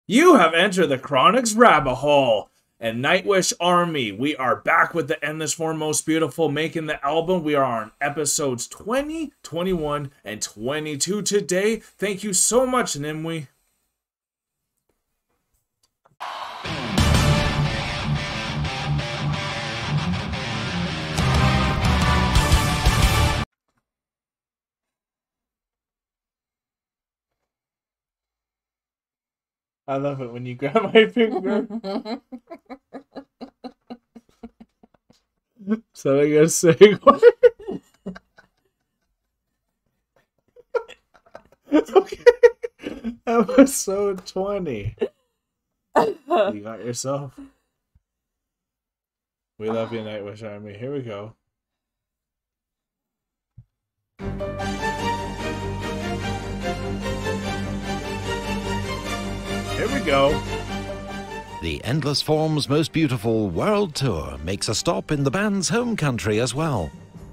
You have entered the Chronic's rabbit hole. And Nightwish Army, we are back with the Endless Form Most Beautiful making the album. We are on episodes 20, 21, and 22 today. Thank you so much, Nimwe. I love it when you grab my finger. So I gotta say, okay. Episode 20. You got yourself. We love you, Nightwish Army. Here we go. Here we go. The Endless Form's Most Beautiful World Tour makes a stop in the band's home country as well.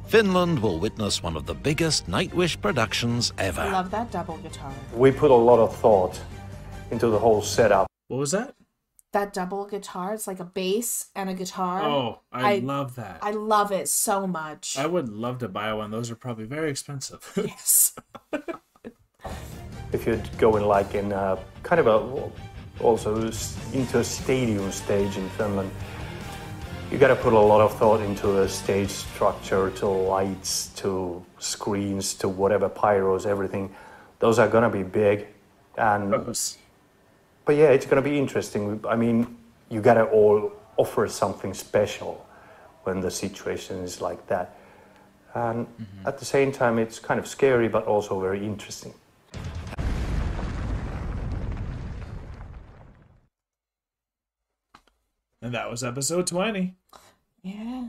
Finland will witness one of the biggest Nightwish productions ever. I love that double guitar. We put a lot of thought into the whole setup. What was that? That double guitar, it's like a bass and a guitar. Oh, I love that. I love it so much. I would love to buy one. Those are probably very expensive. Yes. If you're going like in kind of a, also into a stadium stage in Finland, you got to put a lot of thought into the stage structure, to lights, to screens, to whatever pyros, everything. Those are gonna be big, and but yeah, it's gonna be interesting. I mean, you gotta all offer something special when the situation is like that, and at the same time, it's kind of scary, but also very interesting. And that was episode 20. Yeah.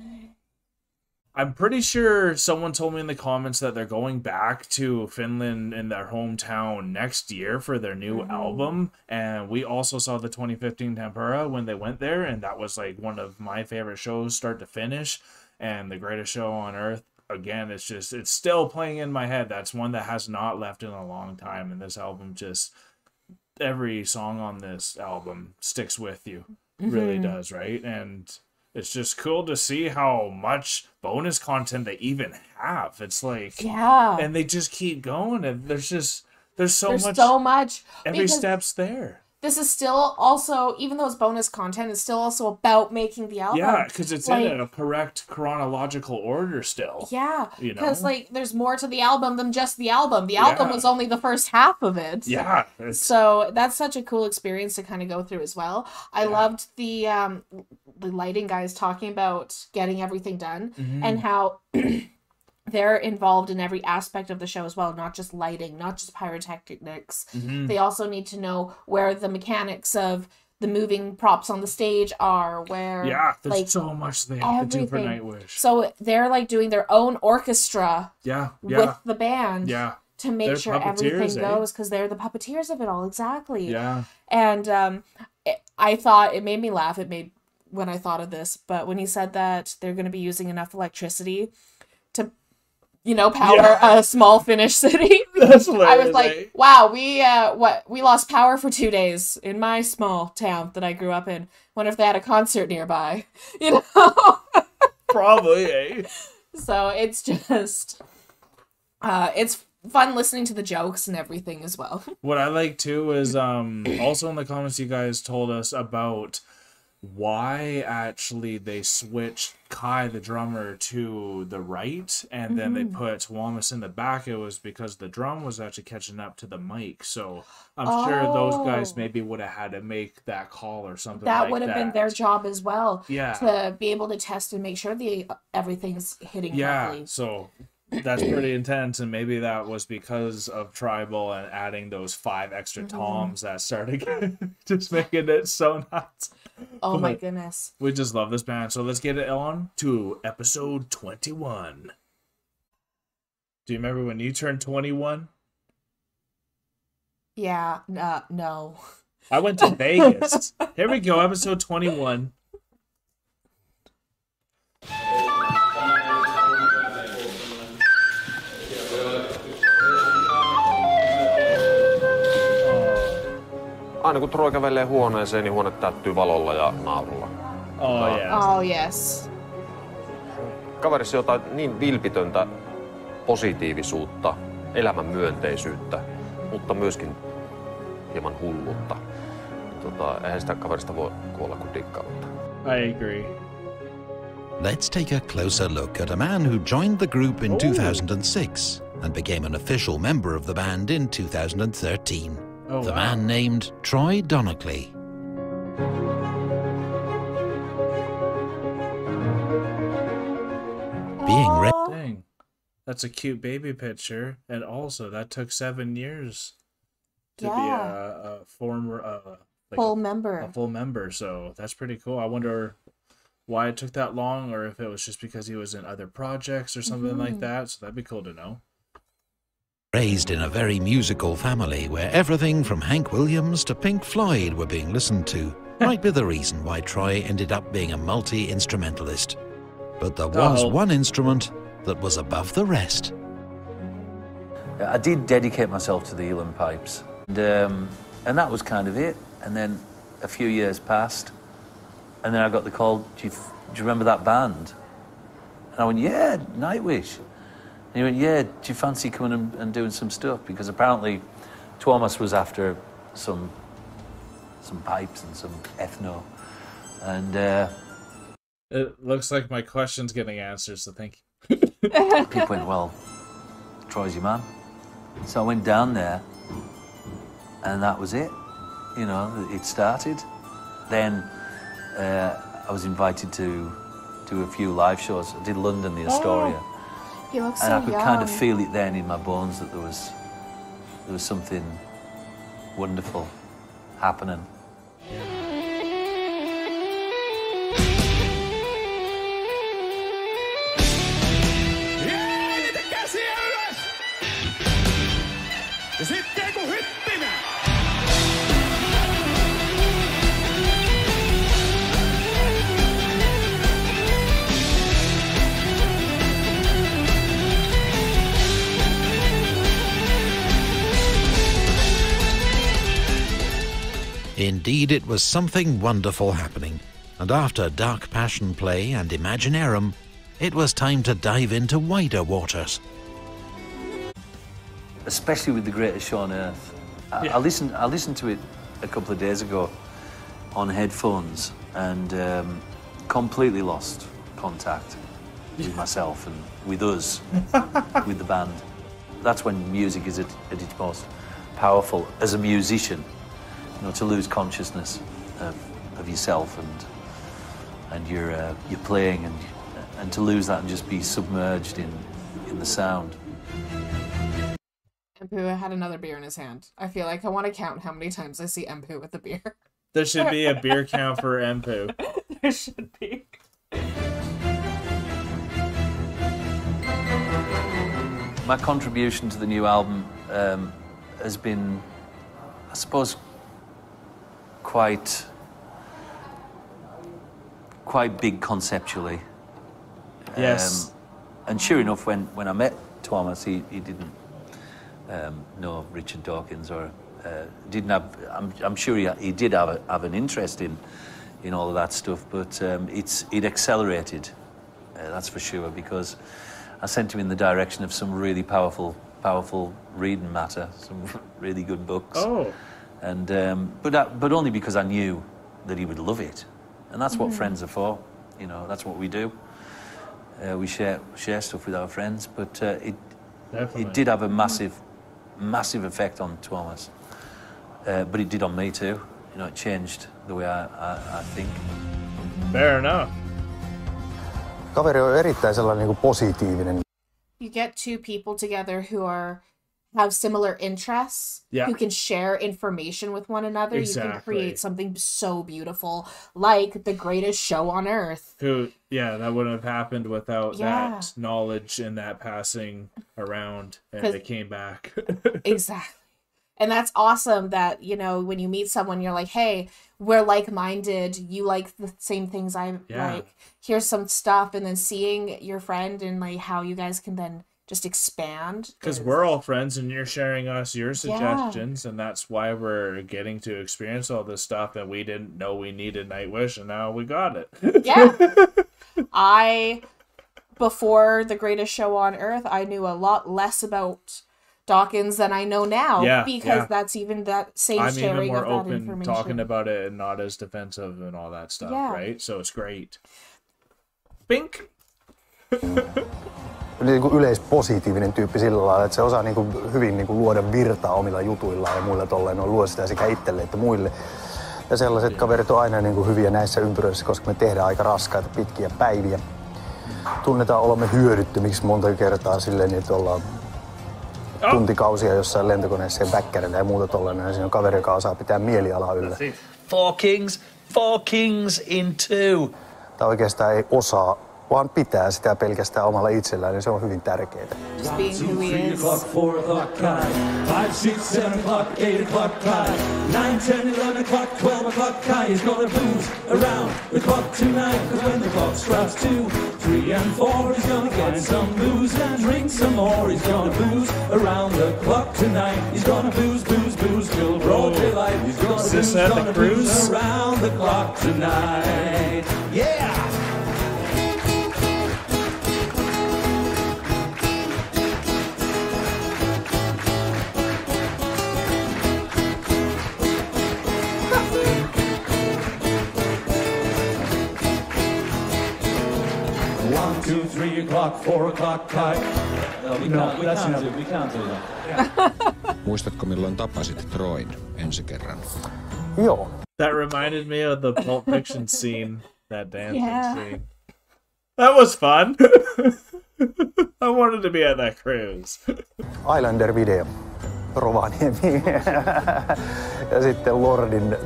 I'm pretty sure someone told me in the comments that they're going back to Finland in their hometown next year for their new album. And we also saw the 2015 Tempura when they went there. And that was like one of my favorite shows start to finish. And the greatest show on earth. Again, it's still playing in my head. That's one that has not left in a long time. And this album just, every song on this album sticks with you. Really does, right? And it's just cool to see how much bonus content they even have. It's like, yeah, and they just keep going, and there's so much. Every step's there. This is still also, even though it's bonus content, it's still also about making the album. Yeah, because it's like, in a correct chronological order still. Yeah, you know, because like there's more to the album than just the album. The album was only the first half of it. Yeah. So that's such a cool experience to kind of go through as well. I loved the lighting guys talking about getting everything done and how they're involved in every aspect of the show as well, not just lighting, not just pyrotechnics. They also need to know where the mechanics of the moving props on the stage are, where there's like, so much they have to do for Nightwish. So they're like doing their own orchestra with the band to make sure everything goes, because they're the puppeteers of it all. Exactly. Yeah. And I thought it made me laugh. When I thought of this, but when he said that they're going to be using enough electricity to, power a small Finnish city. That's hilarious. I was like, wow, we lost power for 2 days in my small town that I grew up in. Wonder if they had a concert nearby, Probably, So it's just, it's fun listening to the jokes and everything as well. What I like too is also in the comments you guys told us about why actually they switched Kai the drummer to the right and then they put Wamus in the back. It was because the drum was actually catching up to the mic, so I'm sure those guys maybe would have had to make that call or something that like would have been their job as well, to be able to test and make sure everything's hitting properly. So that's pretty intense, and maybe that was because of Tribal and adding those 5 extra toms that started just making it so nuts. Oh my goodness. We just love this band. So let's get it on to episode 21. Do you remember when you turned 21? Yeah, no. I went to Vegas. Here we go, episode 21. aina kun Troy kävelee huoneeseen, niin huone täyttyy valolla ja naurulla. Oh, yes. Oh, yes. Kaverissa jotain niin vilpitöntä positiivisuutta, elämän myönteisyyttä, mutta myöskin hieman hulluutta. Eihän sitä kaverista voi kuolla kuin dikkautta. I agree. Let's take a closer look at a man who joined the group in 2006 and became an official member of the band in 2013. Oh, the wow. man named Troy Donockley. Dang. That's a cute baby picture. And also, that took 7 years to be a former... full member. A full member, so that's pretty cool. I wonder why it took that long, or if it was just because he was in other projects or something like that. So that'd be cool to know. Raised in a very musical family where everything from Hank Williams to Pink Floyd were being listened to might be the reason why Troy ended up being a multi-instrumentalist. But there was one instrument that was above the rest. I did dedicate myself to the uilleann pipes, and that was kind of it. And then a few years passed, and then I got the call, do you remember that band? And I went, yeah, Nightwish. And he went, yeah, do you fancy coming and doing some stuff? Because apparently Thomas was after some pipes and some ethno. And it looks like my question's getting answered, so thank you. People went, well, Troy's your man. So I went down there, and that was it. You know, it started. Then I was invited to do a few live shows. I did London, the Astoria. He looks so and I could young. kind of feel it then in my bones that there was something wonderful happening. Indeed, it was something wonderful happening, and after Dark Passion Play and Imaginarum, it was time to dive into wider waters. Especially with the greatest show on earth. I listened to it a couple of days ago on headphones and completely lost contact with myself and with us, with the band. That's when music is at its most powerful as a musician. You know, to lose consciousness of yourself and your playing and to lose that and just be submerged in the sound. Empu had another beer in his hand. I feel like I want to count how many times I see Empu with a beer. There should be a beer count for Empu. There should be. My contribution to the new album has been, I suppose, quite big conceptually. Yes. And sure enough, when I met Thomas, he didn't know Richard Dawkins or didn't have. I'm sure he did have an interest in all of that stuff, but it accelerated. That's for sure, because I sent him in the direction of some really powerful reading matter, some really good books. Oh. And but only because I knew that he would love it, and that's what friends are for. You know, that's what we do. We share stuff with our friends, but it did have a massive effect on Thomas. But it did on me too. You know, it changed the way I think. Fair enough. Kaveri on erittäin sellainen niin kuin positiivinen. You get two people together who have similar interests, who can share information with one another. Exactly. You can create something so beautiful, like the greatest show on earth. That wouldn't have happened without that knowledge and that passing around, and they came back. Exactly. And that's awesome that, you know, when you meet someone, you're like, hey, we're like-minded. You like the same things I like. Here's some stuff. And then seeing your friend and like how you guys can then just expand. Because we're all friends and you're sharing us your suggestions, and that's why we're getting to experience all this stuff, and we didn't know we needed Nightwish, and now we got it. Yeah. Before The Greatest Show on Earth, I knew a lot less about Dawkins than I know now, because that's even that same sharing even more of that open information. talking about it and not as defensive and all that stuff, right? So it's great. Pink. Yleispositiivinen tyyppi sillä lailla, että se osaa hyvin luoda virtaa omilla jutuillaan ja muilla tolleen, on luo sitä sekä itselle että muille. Ja sellaiset kaverit on aina hyviä näissä ympyröissä, koska me tehdään aika raskaita pitkiä päiviä. Tunnetaan olemme hyödyttömiksi monta kertaa silleen, että ollaan tuntikausia jossain lentokoneessa ja väkkärillä ja muuta tolleen, ja siinä on kaveri, joka osaa pitää mielialaa yllä. Four kings in two. Tai oikeastaan ei osaa, vaan pitää sitä pelkästään omalla itsellään, niin se on hyvin tärkeää. Just being who he is. 4 o'clock, 5, 6, 7 o'clock, 8 o'clock, 9, 10, 11 o'clock, 12 o'clock, he's gonna booze around the clock tonight, 'cause when the clock strikes 2, 3 and 4, he's gonna get some booze and drink some more. He's gonna booze around the clock tonight. He's gonna booze till broad daylight. He's gonna booze around the clock tonight. Yeah! Two, 3 o'clock, 4 o'clock, No, we can't do that. Muistatko milloin tapasit Troin ensi kerran? Joo. That reminded me of the Pulp Fiction scene, that dancing scene. That was fun. I wanted to be at that cruise. Islander-video. Rovaniemi. Ja sitten Lordin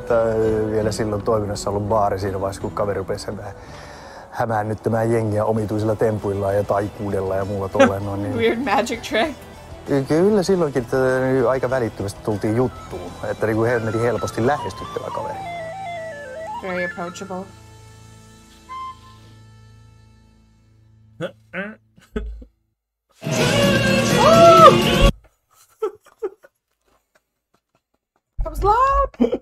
vielä silloin toiminnassa ollut baari siinä vaiheessa, kun kaveri rupesi hämäännyttämään jengiä omituisilla tempuillaan ja taikuudella ja muulla tolleen. Niin... Weird magic trick. Kyllä silloinkin aika välittömästi tultiin juttuun, että hemmetin helposti lähestyttävä kaveri. Very approachable. That was loud!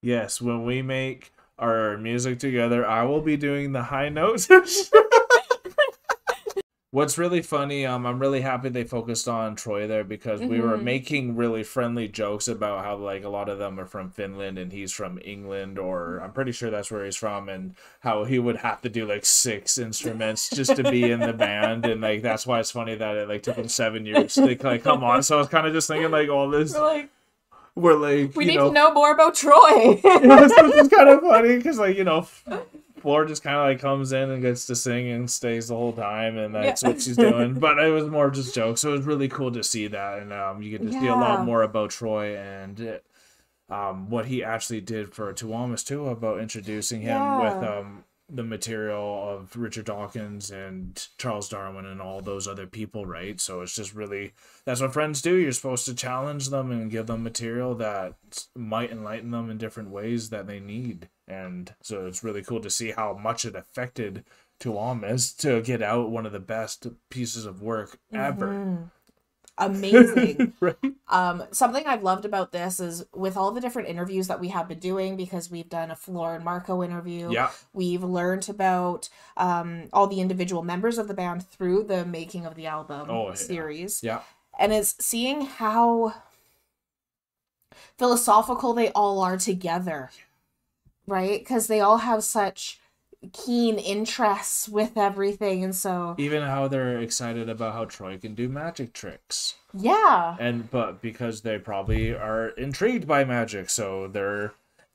Yes, when we make our music together, I will be doing the high notes. What's really funny, I'm really happy they focused on Troy there, because we were making really friendly jokes about how like a lot of them are from Finland and he's from England, or I'm pretty sure that's where he's from, and how he would have to do like 6 instruments just to be in the band, and like that's why it's funny that it like took him 7 years to like come on. So I was kind of just thinking like all this. We're like, we need to know more about Troy. It's kind of funny because, like, Floor just kind of like comes in and gets to sing and stays the whole time, and that's what she's doing. But it was more just jokes, so it was really cool to see that, and you get to see a lot more about Troy and what he actually did for Tuomas too, about introducing him with the material of Richard Dawkins and Charles Darwin and all those other people, right? So it's just really, that's what friends do. You're supposed to challenge them and give them material that might enlighten them in different ways that they need. And so it's really cool to see how much it affected Tuomas to get out one of the best pieces of work ever. Amazing. Right? Something I've loved about this is with all the different interviews that we have been doing, because we've done a Floor and Marco interview. Yeah. We've learned about all the individual members of the band through the making of the album series. Yeah. And it's seeing how philosophical they all are together. Right? Because they all have such keen interests with everything, and so even how they're excited about how Troy can do magic tricks. Yeah. But because they probably are intrigued by magic, so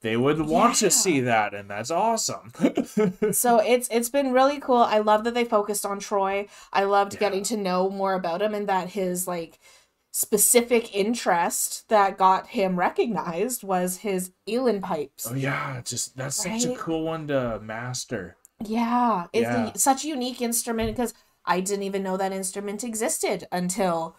they would want to see that, and that's awesome. So it's been really cool. I love that they focused on Troy. I loved getting to know more about him, and that his like specific interest that got him recognized was his Elin pipes. Oh yeah, that's such a cool one to master. Yeah, it's such a unique instrument, because I didn't even know that instrument existed until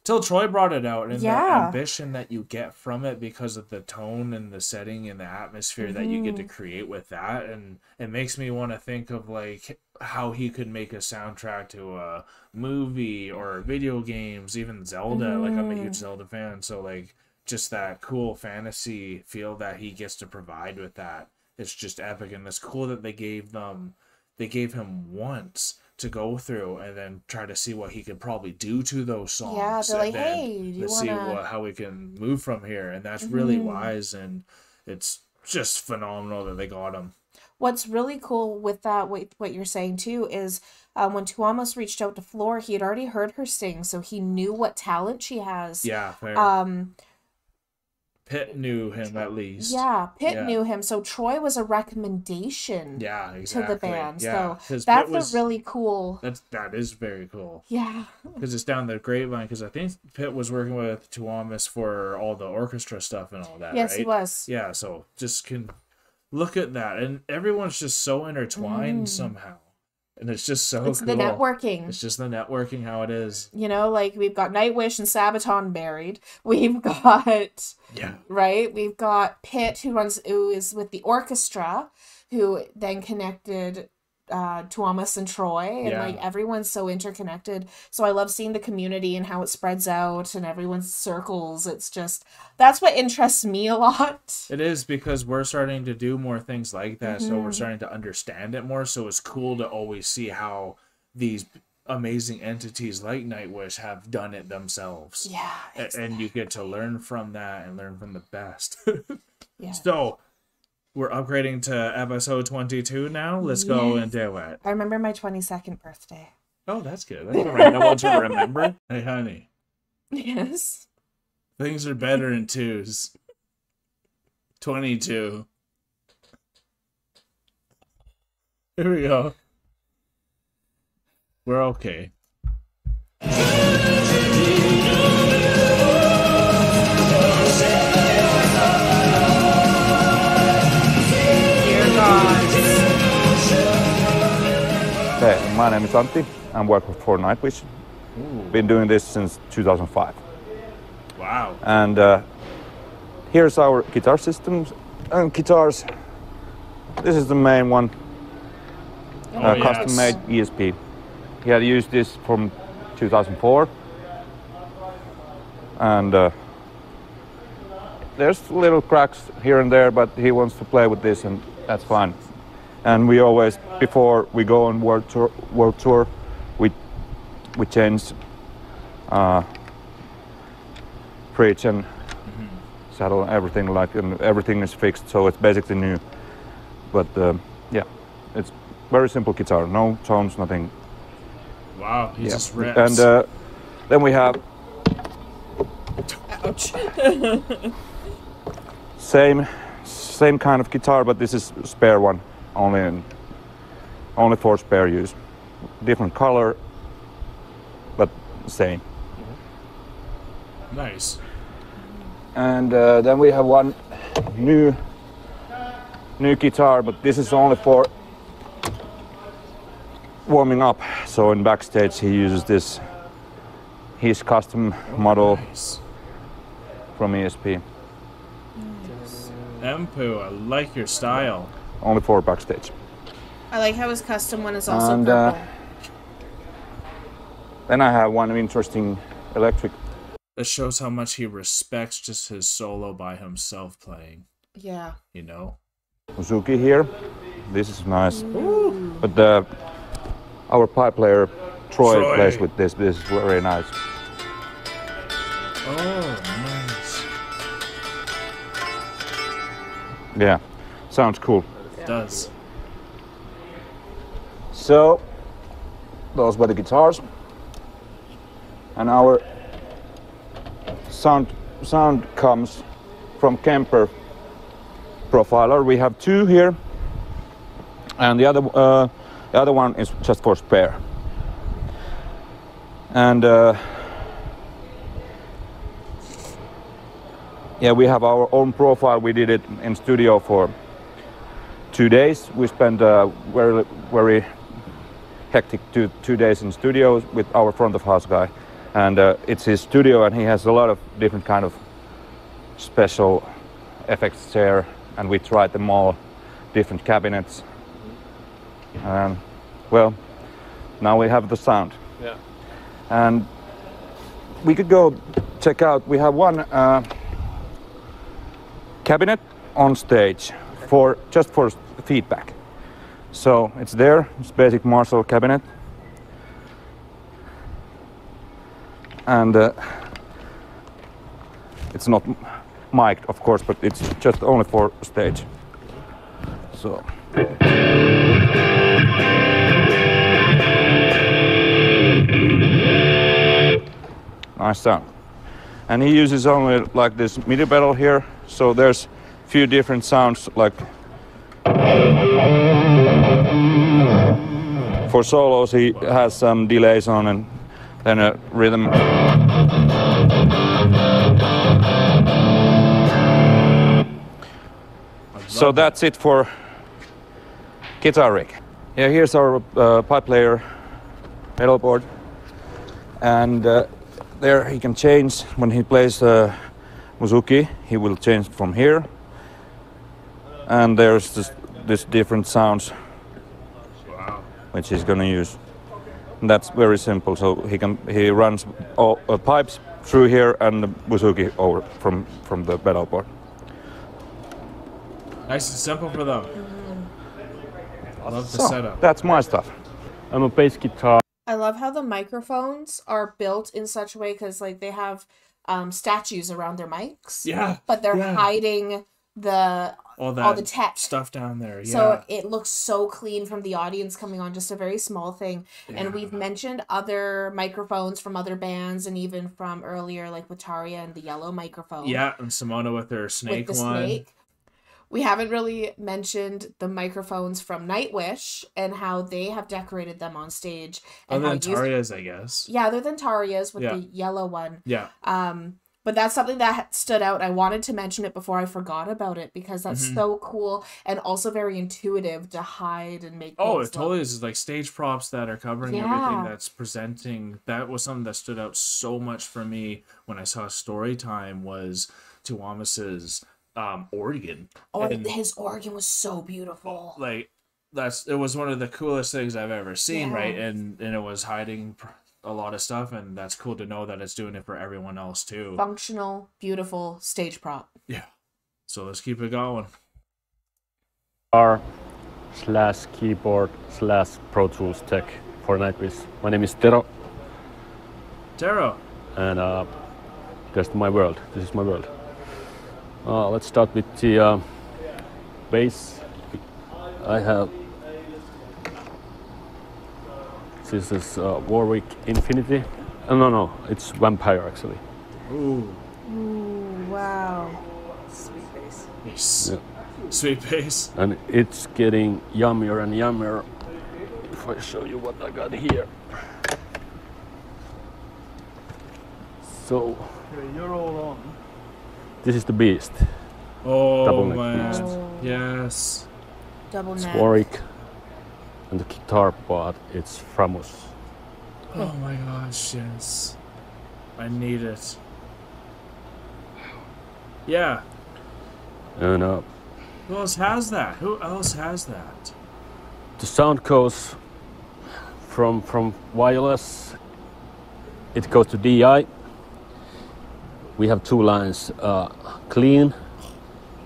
till Troy brought it out, and the Yeah. ambition that you get from it because of the tone and the setting and the atmosphere that you get to create with that, and it makes me want to think of like how he could make a soundtrack to a movie or video games, even Zelda. Like I'm a huge Zelda fan, so like just that cool fantasy feel that he gets to provide with that. It's just epic, and it's cool that they gave him once to go through and then try to see what he could probably do to those songs. Yeah, they're like, and then hey, do you let's see wanna... how we can move from here, and that's really wise, and it's just phenomenal that they got him. What's really cool with that, what you're saying too, is when Tuomas reached out to Floor, he had already heard her sing, so he knew what talent she has. Yeah, fair. Pitt knew him at least. Yeah, Pitt knew him, so Troy was a recommendation. Yeah, exactly. To the band. Yeah, so that's a really cool. That is very cool. Yeah. Because it's down the grapevine. Because I think Pitt was working with Tuomas for all the orchestra stuff and all that. Yes, right? he was. Yeah, so just can look at that, and everyone's just so intertwined somehow. And it's just so It's cool. the networking. It's just the networking, how it is. You know, like we've got Nightwish and Sabaton married. We've got right. We've got Pitt who is with the orchestra, who then connected Tuomas and Troy, and like everyone's so interconnected. So I love seeing the community and how it spreads out and everyone's circles. It's just that's what interests me a lot. It is, because we're starting to do more things like that, so we're starting to understand it more. So it's cool to always see how these amazing entities like Nightwish have done it themselves. Yeah, exactly. And you get to learn from that and learn from the best. Yeah. So we're upgrading to episode 22 now. Let's go and do it. I remember my 22nd birthday. Oh, that's good. That's a random one to remember. Hey, honey. Yes. Things are better in twos. 22. Here we go. We're okay. Hey, my name is Antti. I'm working for Nightwish. Been doing this since 2005. Wow. And here's our guitar systems and guitars. This is the main one, custom-made ESP. He had used this from 2004. And there's little cracks here and there, but he wants to play with this, and that's fine. And we always, before we go on world tour, we change bridge and saddle, everything, and everything is fixed, so it's basically new. But yeah, it's very simple guitar, no tones, nothing. Wow, he just rips. And then we have Ouch. same kind of guitar, but this is spare one, only for spare use. Different color, but same. Nice. And then we have one new guitar, but this is only for warming up. So in backstage he uses this, his custom model from ESP. Empu, I like your style. Only for backstage. I like how his custom one is also And purple. then I have one interesting electric. It shows how much he respects just his solo by himself playing. Yeah. You know? Uzuki here. This is nice. Ooh. But our pipe player Troy plays with this. This is very nice. Oh, nice. Yeah, sounds cool. It does. So those were the guitars, and our sound comes from Kemper Profiler. We have two here, and the other one is just for spare. And yeah, we have our own profile. We did it in studio for 2 days. We spent very hectic two days in studio with our front of house guy, and it's his studio, and he has a lot of different kind of special effects there, and we tried them all, different cabinets. Well, now we have the sound. Yeah. And we could go check out, we have one cabinet on stage just for feedback. So it's there, it's basic Marshall cabinet. And it's not mic'd, of course, but it's just only for stage. So. Nice sound. And he uses only like this MIDI pedal here, so there's few different sounds, like for solos he has some delays on, and then a rhythm. So that's it for guitar rig. Yeah, here's our pipe player pedal board, and there he can change when he plays Muzuki. He will change from here, and there's this different sounds which he's gonna use. And that's very simple. So he runs all pipes through here and the Muzuki over from the pedal board. Nice and simple for them. I love the setup. That's my stuff. I'm a bass guitar. I love how the microphones are built in such a way, because like they have statues around their mics. Yeah. But they're hiding all the tech stuff down there. Yeah. So it looks so clean from the audience coming on, just a very small thing. Yeah. And we've mentioned other microphones from other bands, and even from earlier, like with Tarja and the yellow microphone. Yeah, and Simona with her snake with the one. Snake. We haven't really mentioned the microphones from Nightwish and how they have decorated them on stage. And other than Tarja's, I guess. Yeah, other than Tarja's with the yellow one. Yeah. But that's something that stood out. I wanted to mention it before I forgot about it, because that's so cool and also very intuitive to hide and make. Oh, it totally is. It's like stage props that are covering everything that's presenting. That was something that stood out so much for me when I saw Storytime, was Tuomas's organ. Oh, and his organ was so beautiful. Like it was one of the coolest things I've ever seen, right? And it was hiding a lot of stuff, and that's cool to know that it's doing it for everyone else too. Functional, beautiful stage prop. Yeah. So let's keep it going. /keyboard/Pro Tools tech for Nightwish. My name is Tero. Tero. And that's my world. This is my world. Let's start with the bass. I have. This is Warwick Infinity. No, it's Vampire actually. Ooh. Ooh, wow. Sweet bass. Yes. Yeah. Sweet bass. And it's getting yummier and yummier. If I show you what I got here. So. You're all on. This is the Beast. Oh, double neck man. Beast. Yes. Double it's neck. Warwick. And the guitar part, it's Framus. Oh my gosh, yes. I need it. Yeah. And who else has that? Who else has that? The sound goes from wireless, it goes to DI. We have two lines, clean,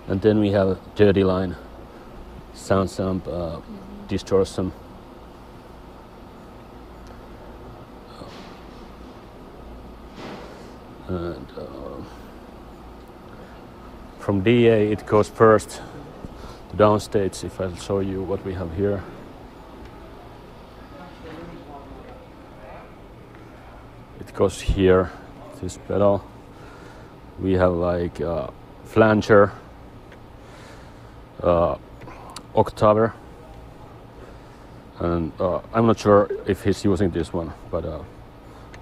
and then we have dirty line, sound samp, distortion. And from DA it goes first to downstage. If I'll show you what we have here. It goes here, this pedal. We have like flanger, octaver, and I'm not sure if he's using this one, but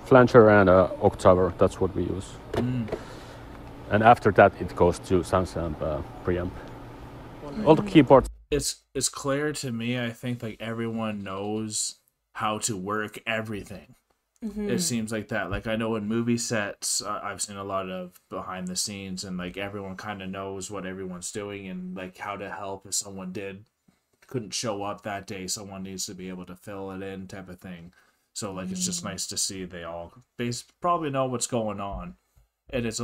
flanger and octaver, that's what we use. And after that it goes to sound samp preamp. All the keyboards. It's clear to me, I think, like everyone knows how to work everything. it seems like that. Like I know in movie sets, I've seen a lot of behind the scenes, and like everyone kind of knows what everyone's doing and like how to help if someone couldn't show up that day. Someone needs to be able to fill it in, type of thing. So like it's just nice to see they all probably know what's going on, and it's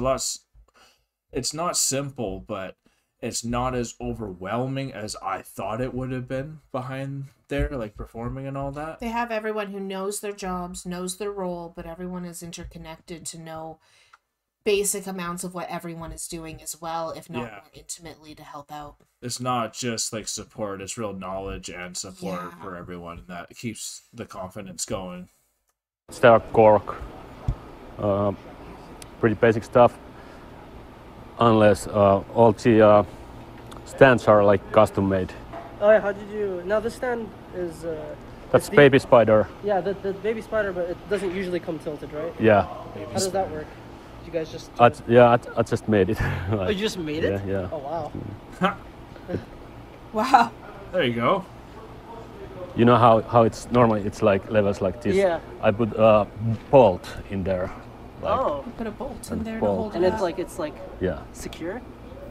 it's not simple, but it's not as overwhelming as I thought it would have been behind there, like performing and all that. They have everyone who knows their jobs, knows their role, but everyone is interconnected to know basic amounts of what everyone is doing as well, if not more intimately, to help out. It's not just like support, it's real knowledge and support for everyone, and that keeps the confidence going. Stair cork, pretty basic stuff, unless all the stands are like custom made. Oh yeah, how did you... Now this stand is... That's baby spider. Yeah, the baby spider, but it doesn't usually come tilted, right? Yeah. How does that work? You guys just... I just made it. Like, oh, you just made it? Yeah. Oh, wow. Wow. There you go. You know how it's normally, it's like levels like this. Yeah. I put a bolt in there. Like, oh. You put a bolt in there to hold it and up. it's like yeah. secure?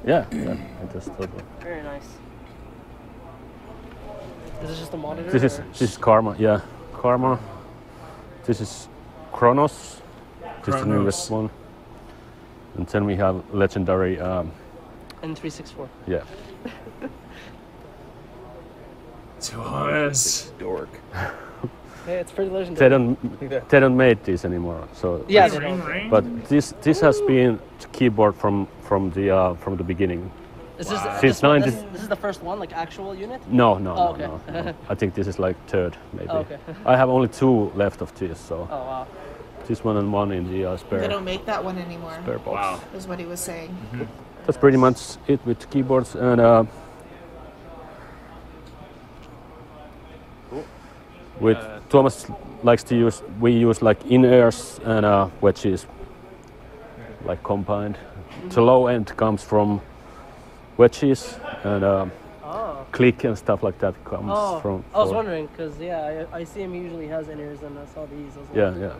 Yeah. I just totally. Very nice. Is this just a monitor? This is Karma, yeah. Karma. This is Kronos. This is the newest one. And then we have legendary N364. Yeah. Thomas. Dork. Yeah, it's pretty legendary. They don't make these anymore. So yeah, but this has been the keyboard from the beginning. Is this, since 90s. This is the first one, like actual unit? No, okay. no. I think this is like third, maybe. Oh, okay. I have only 2 left of these, so. Oh wow. This one and one in the spare. They don't make that one anymore. Spare box. Wow. Is what he was saying. That's pretty much it with keyboards, and with Thomas likes to use. We use like in-ears and wedges, like combined. The low end comes from wedges, and click and stuff like that comes from. I was wondering because I see him usually has in-ears, and I saw these as well. Yeah.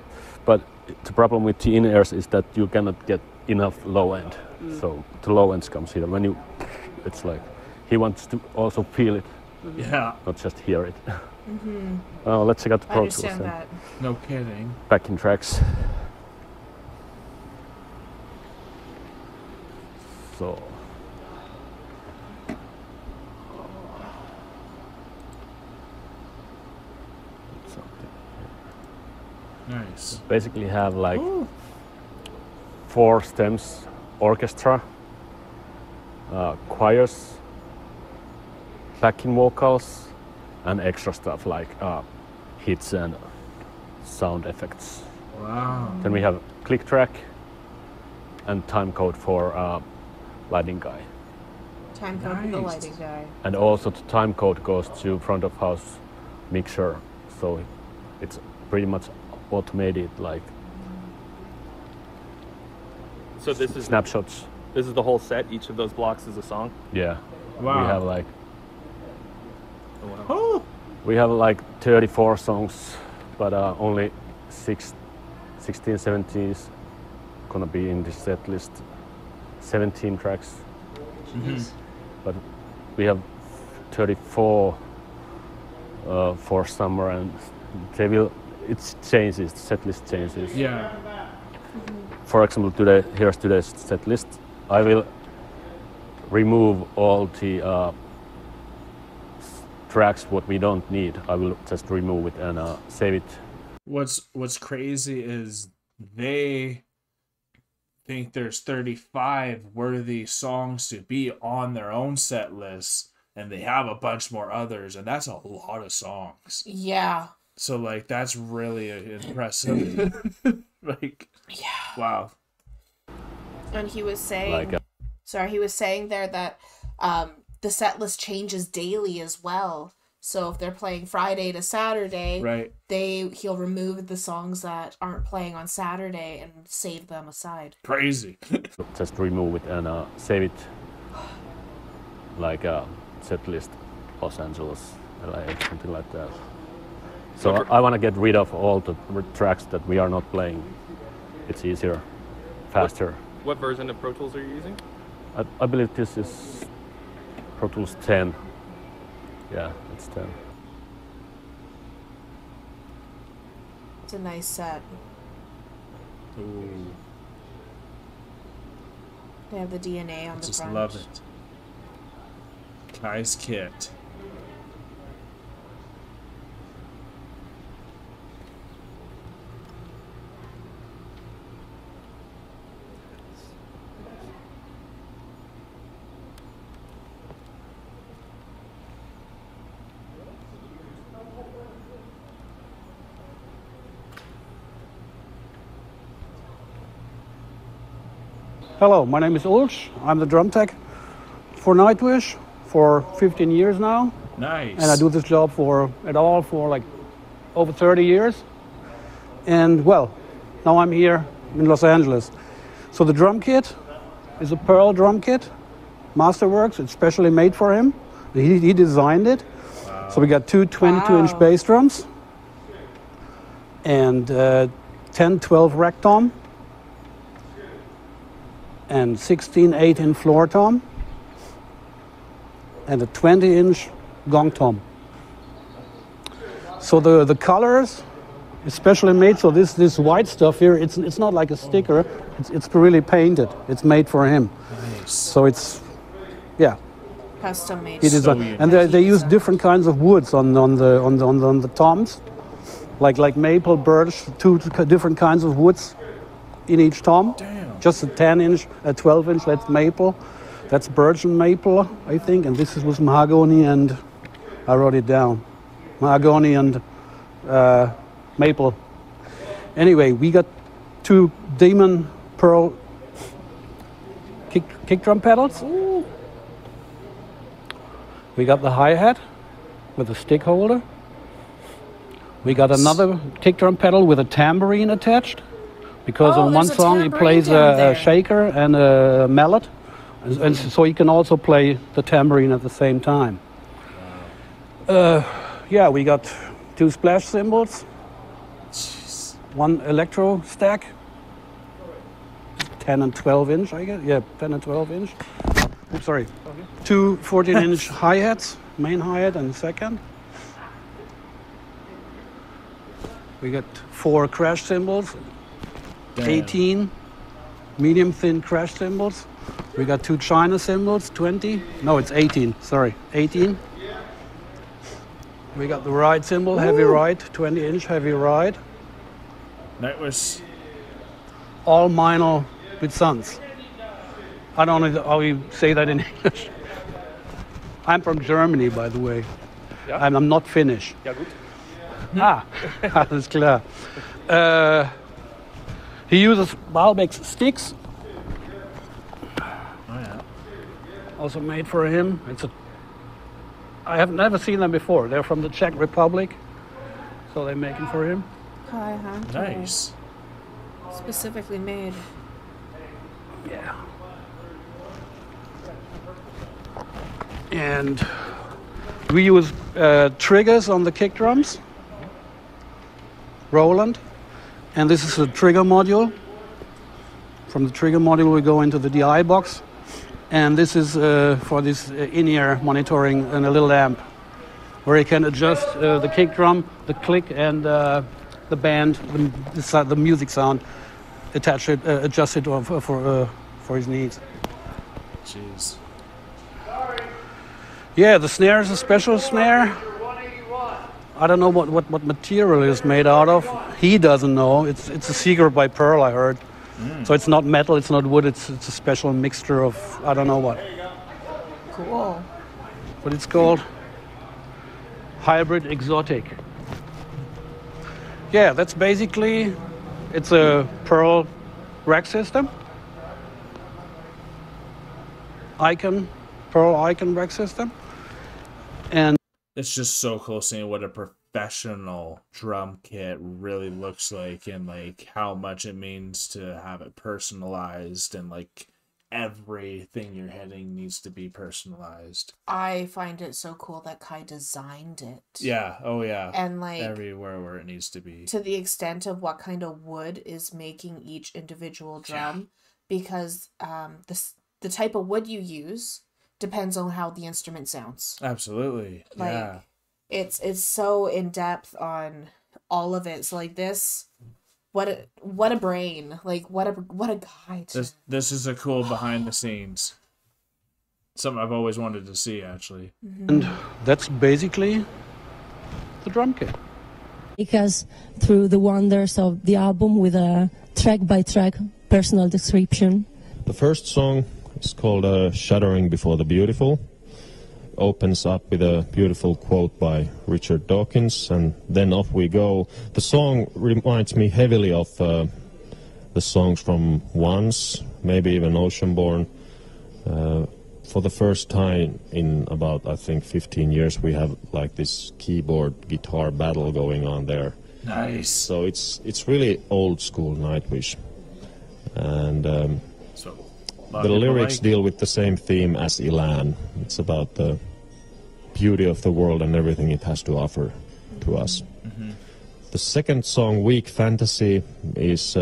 But the problem with the in-ears is that you cannot get enough low end. So the low ends comes here. When you, it's like he wants to also feel it, not just hear it. Let's check out the Pro Tools. I understand that. No kidding. Backing tracks. So. Nice. Basically have like 4 stems, orchestra, choirs, backing vocals, and extra stuff like hits and sound effects. Wow. Then we have click track and time code for lighting guy. Time code for the lighting guy. And also the time code goes to front of house mixer, so it's pretty much automated, like so this is snapshots. This is the whole set. Each of those blocks is a song. Yeah. Wow. We have like Oh. we have like 34 songs, but only 16, 17 is gonna be in this set list. 17 tracks. But we have 34 for summer, and they will. It changes. The set list changes. Yeah. For example, here's today's set list. I will remove all the tracks what we don't need. I will just remove it and save it. What's crazy is they think there's 35 worthy songs to be on their own set list, and they have a bunch more others, and that's a lot of songs. Yeah. So like that's really impressive. Like, wow. And he was saying, he was saying there that the set list changes daily as well. So if they're playing Friday to Saturday, right, he'll remove the songs that aren't playing on Saturday and save them aside. Crazy. Just remove it and save it, like set list Los Angeles, LA, something like that. So I want to get rid of all the tracks that we are not playing. It's easier, faster. What version of Pro Tools are you using? I believe this is Pro Tools 10. Yeah, it's 10. It's a nice set. Ooh. They have the DNA on the Just front. love it. Kai's kit. Hello, my name is Ulrich. I'm the drum tech for Nightwish for 15 years now. Nice. And I do this job for like over 30 years. And well, now I'm here in Los Angeles. So the drum kit is a Pearl drum kit, Masterworks. It's specially made for him. He designed it. Wow. So we got two 22-inch bass drums and 10-12 rack tom and 16 8-inch floor tom and a 20-inch gong tom. So the colors especially made, so this white stuff here, it's not like a sticker, it's really painted. It's made for him. Nice. So it's, yeah. Custom made. It is, and they use different kinds of woods on the toms, like maple, birch, two different kinds of woods in each tom. Damn. Just a 10-inch, a 12-inch, that's maple. That's birch and maple, I think, and this was mahogany and, I wrote it down, mahogany and maple. Anyway, we got two Demon Pearl kick drum pedals. Ooh. We got the hi-hat with a stick holder. We got another kick drum pedal with a tambourine attached, because on one song he plays a shaker and a mallet, and so he can also play the tambourine at the same time. Yeah, we got two splash cymbals, one electro stack, 10 and 12 inch, I guess. Yeah, 10 and 12 inch. Oops, sorry. Okay. Two 14-inch hi-hats, main hi-hat and second. We got 4 crash cymbals, 18 medium thin crash cymbals. We got 2 China cymbals, 20. No, it's 18, sorry, 18. We got the ride cymbal, heavy ride, 20-inch heavy ride. Nightwish. All minor with sons. I don't know how you say that in English. I'm from Germany, by the way. Yeah. And I'm not Finnish. Ja, gut. Alles klar. He uses Balbeck's sticks. Oh yeah. Also made for him. I have never seen them before. They're from the Czech Republic, so they make them for him. Nice. Specifically made. Yeah. And we use triggers on the kick drums. Roland. And this is a trigger module. From the trigger module we go into the DI box. And this is for this in-ear monitoring and a little amp, where you can adjust the kick drum, the click, and the band, the music sound, attach it, adjust it for his needs. Jeez. Yeah, the snare is a special snare. I don't know what material it is made out of. He doesn't know. It's a secret by Pearl, I heard. So it's not metal, it's not wood, it's a special mixture of I don't know what. Cool. But it's called Hybrid Exotic. Yeah, that's basically, it's a Pearl rack system. Pearl Icon rack system. And it's just so cool seeing what a professional drum kit really looks like, and like how much it means to have it personalized and like everything you're hitting needs to be personalized. I find it so cool that Kai designed it. Yeah. Oh yeah. And like everywhere where it needs to be. To the extent of what kind of wood is making each individual drum, because the type of wood you use depends on how the instrument sounds. Absolutely. Like, yeah. It's so in depth on all of it. So like this, what a brain. Like what a guy. This is a cool behind the scenes. Something I've always wanted to see, actually. And that's basically the drum kit. Because through the wonders of the album with a track-by-track personal description. The first song is called Shuddering Before the Beautiful. Opens up with a beautiful quote by Richard Dawkins, and then off we go. The song reminds me heavily of the songs from Once, maybe even Oceanborn. For the first time in about, I think, 15 years, we have like this keyboard guitar battle going on there. Nice. So it's really old school Nightwish, and the lyrics deal with the same theme as Elan. It's about the beauty of the world and everything it has to offer to us. Mm-hmm. The second song, Weak Fantasy, is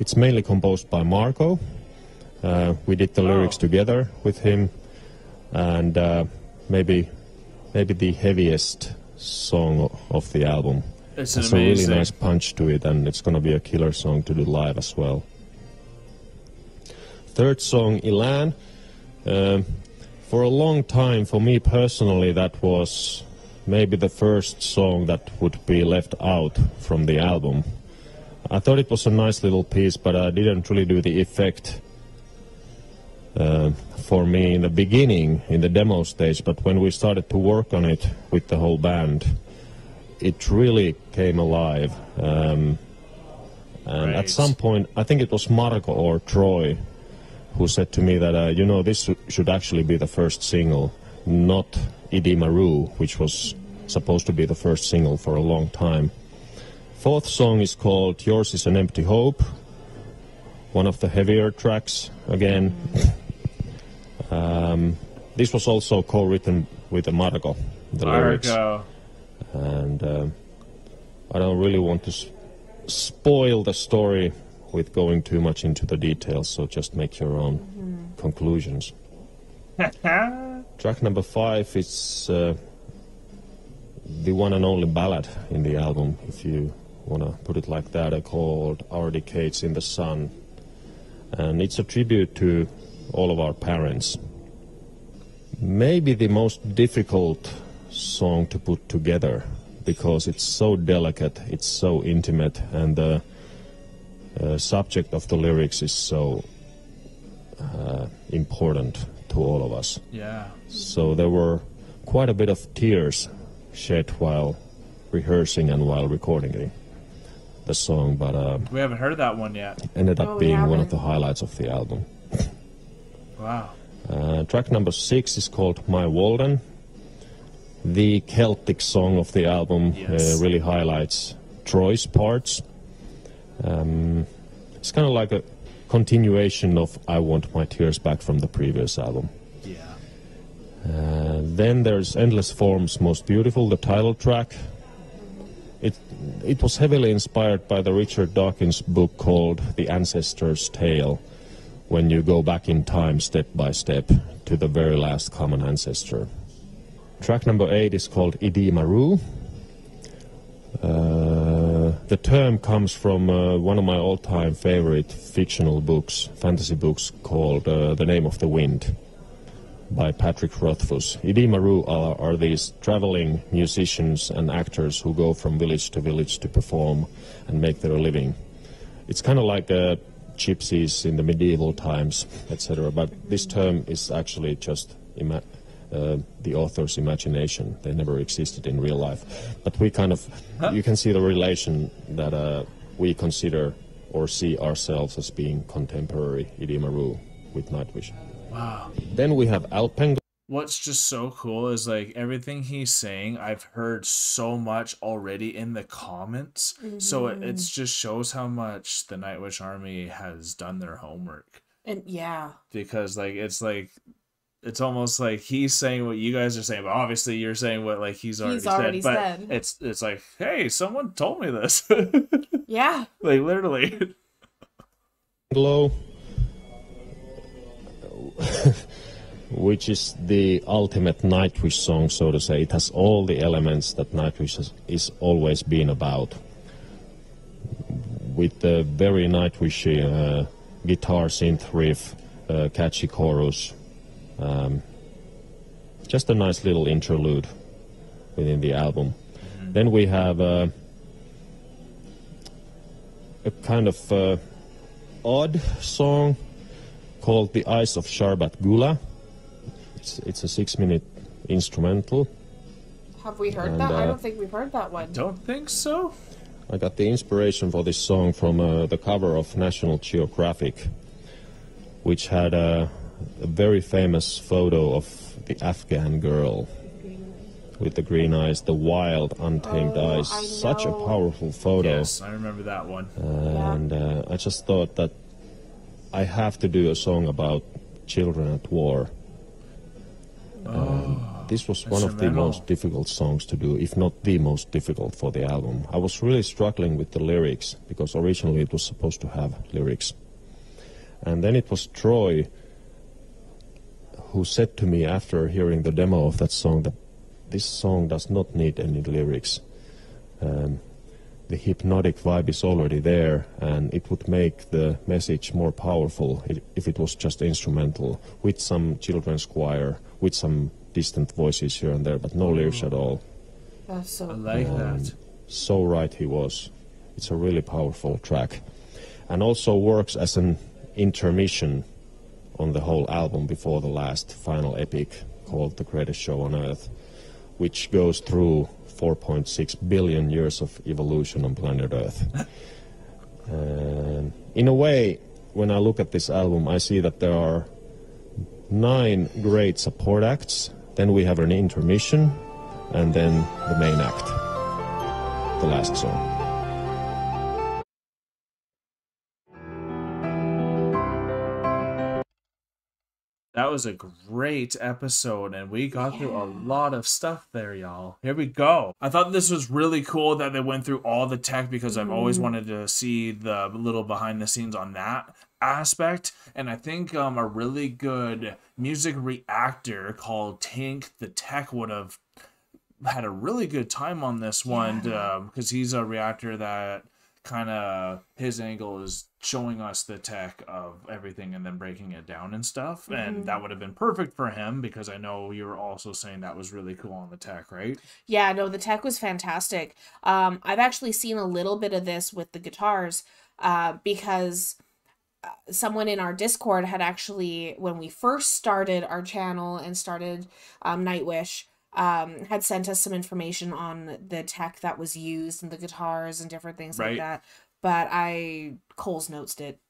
it's mainly composed by Marco. We did the lyrics together with him, and maybe the heaviest song of the album. It's a really nice punch to it, and it's going to be a killer song to do live as well. Third song, Elan. For a long time, for me personally, that was maybe the first song that would be left out from the album. I thought it was a nice little piece, but I didn't really do the effect for me in the beginning, in the demo stage. But when we started to work on it with the whole band, it really came alive. And at some point, I think it was Marco or Troy who said to me that, this should actually be the first single, not Idi Maru, which was supposed to be the first single for a long time. Fourth song is called Yours is an Empty Hope, one of the heavier tracks again. This was also co-written with Marco, the lyrics. And I don't really want to spoil the story with going too much into the details, so just make your own conclusions. Track number 5 is the one and only ballad in the album, if you want to put it like that, called Our Decades in the Sun. And it's a tribute to all of our parents. Maybe the most difficult song to put together, because it's so delicate, it's so intimate, and the subject of the lyrics is so important to all of us. Yeah. So there were quite a bit of tears shed while rehearsing and while recording the song, but we haven't heard that one yet. Ended up being one of the highlights of the album. Wow. Track number 6 is called My Walden. The Celtic song of the album really highlights Troy's parts. It's kind of like a continuation of I Want My Tears Back from the previous album. Yeah. Then there's Endless Forms Most Beautiful, the title track. It was heavily inspired by the Richard Dawkins book called The Ancestor's Tale, when you go back in time step by step to the very last common ancestor. Track number 8 is called Idi Maru. The term comes from one of my all-time favorite fictional books, fantasy books, called The Name of the Wind by Patrick Rothfuss. Idi Maru are these traveling musicians and actors who go from village to perform and make their living. It's kind of like gypsies in the medieval times, etc. But this term is actually just the author's imagination. They never existed in real life. But we kind of, you can see the relation that we consider or see ourselves as being contemporary Idi Maru with Nightwish. Wow. Then we have Alpengo. What's just so cool is like everything he's saying, I've heard so much already in the comments. So it just shows how much the Nightwish Army has done their homework. And yeah, because it's almost like he's saying what you guys are saying, but obviously you're saying what like he's already said. But it's like, hey, someone told me this. Yeah. Like literally. Glow, which is the ultimate Nightwish song, so to say. It has all the elements that Nightwish is always been about. With the very Nightwishy guitar synth riff, catchy chorus, just a nice little interlude within the album. Then we have a kind of odd song called The Eyes of Sharbat Gula. It's a 6-minute instrumental. Have we heard that? I don't think we've heard that one. Don't think so. I got the inspiration for this song from the cover of National Geographic, which had a very famous photo of the Afghan girl with the green eyes, the wild, untamed eyes. Such a powerful photo. Yes, I remember that one. And I just thought that I have to do a song about children at war. This was one of the most difficult songs to do, if not the most difficult for the album. I was really struggling with the lyrics, because originally it was supposed to have lyrics. And then it was Troy who said to me after hearing the demo of that song that this song does not need any lyrics. The hypnotic vibe is already there, and it would make the message more powerful if it was just instrumental, with some children's choir, with some distant voices here and there, but no lyrics at all. That's so I like that. So right he was. It's a really powerful track. And also works as an intermission on the whole album before the last final epic called The Greatest Show on Earth, which goes through 4.6 billion years of evolution on planet Earth. In a way, when I look at this album, I see that there are 9 great support acts, then we have an intermission, and then the main act, the last song. That was a great episode, and we got through a lot of stuff there, y'all. Here we go. I thought this was really cool that they went through all the tech, because I've always wanted to see the little behind the scenes on that aspect. And I think a really good music reactor called Tank the Tech would have had a really good time on this one, because he's a reactor that kind of, his angle is showing us the tech of everything and then breaking it down and stuff. And that would have been perfect for him, because I know you were also saying that was really cool on the tech, right? Yeah, no, the tech was fantastic. I've actually seen a little bit of this with the guitars, because someone in our Discord had actually, when we first started our channel and started Nightwish, had sent us some information on the tech that was used in the guitars and different things like that. But I Cole's notes it.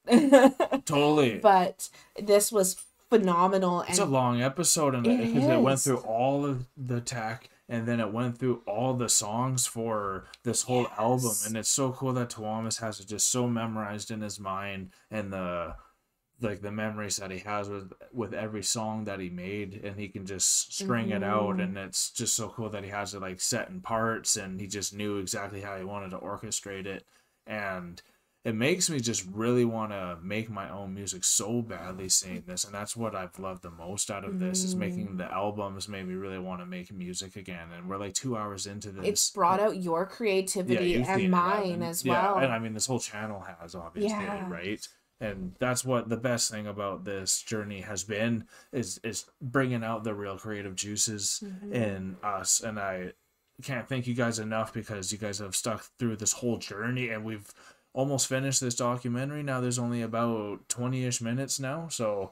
Totally. But this was phenomenal. It's a long episode, and because it went through all of the tech, and then it went through all the songs for this whole album. And it's so cool that Tuomas has it just so memorized in his mind, and the memories that he has with every song that he made, and he can just string it out, and it's just so cool that he has it like set in parts, and he just knew exactly how he wanted to orchestrate it. And it makes me just really want to make my own music so badly seeing this, and that's what I've loved the most out of this, is making the albums made me really want to make music again. And we're like 2 hours into this. It's brought out your creativity and mine as well. And I mean, this whole channel has, obviously, right? And that's what the best thing about this journey has been, is bringing out the real creative juices in us. And I can't thank you guys enough, because you guys have stuck through this whole journey, and we've almost finished this documentary. Now there's only about 20-ish minutes now, so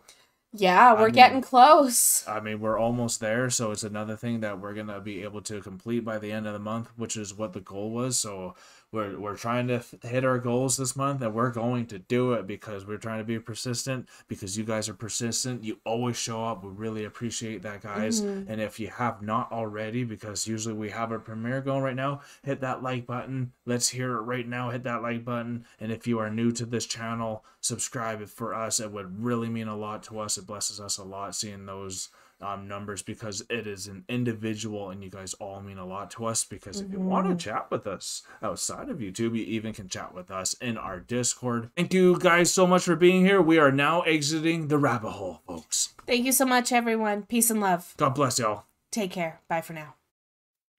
yeah, we're getting close. I mean, we're almost there, so it's another thing that we're gonna be able to complete by the end of the month, which is what the goal was. So we're trying to hit our goals this month, and we're going to do it because we're trying to be persistent, because you guys are persistent. You always show up. We really appreciate that, guys. And if you have not already, because usually we have a premiere going right now, hit that like button. Let's hear it right now. Hit that like button. And if you are new to this channel, subscribe. For us, it would really mean a lot to us. It blesses us a lot seeing those numbers, because it is an individual, and you guys all mean a lot to us. Because if you want to chat with us outside of YouTube, you even can chat with us in our Discord. Thank you guys so much for being here. We are now exiting the rabbit hole, folks. Thank you so much, everyone. Peace and love. God bless y'all. Take care. Bye for now.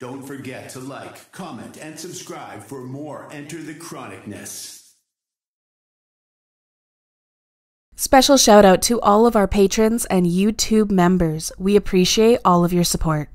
Don't forget to like, comment, and subscribe for more Enter the Chronicness. Special shout out to all of our patrons and YouTube members. We appreciate all of your support.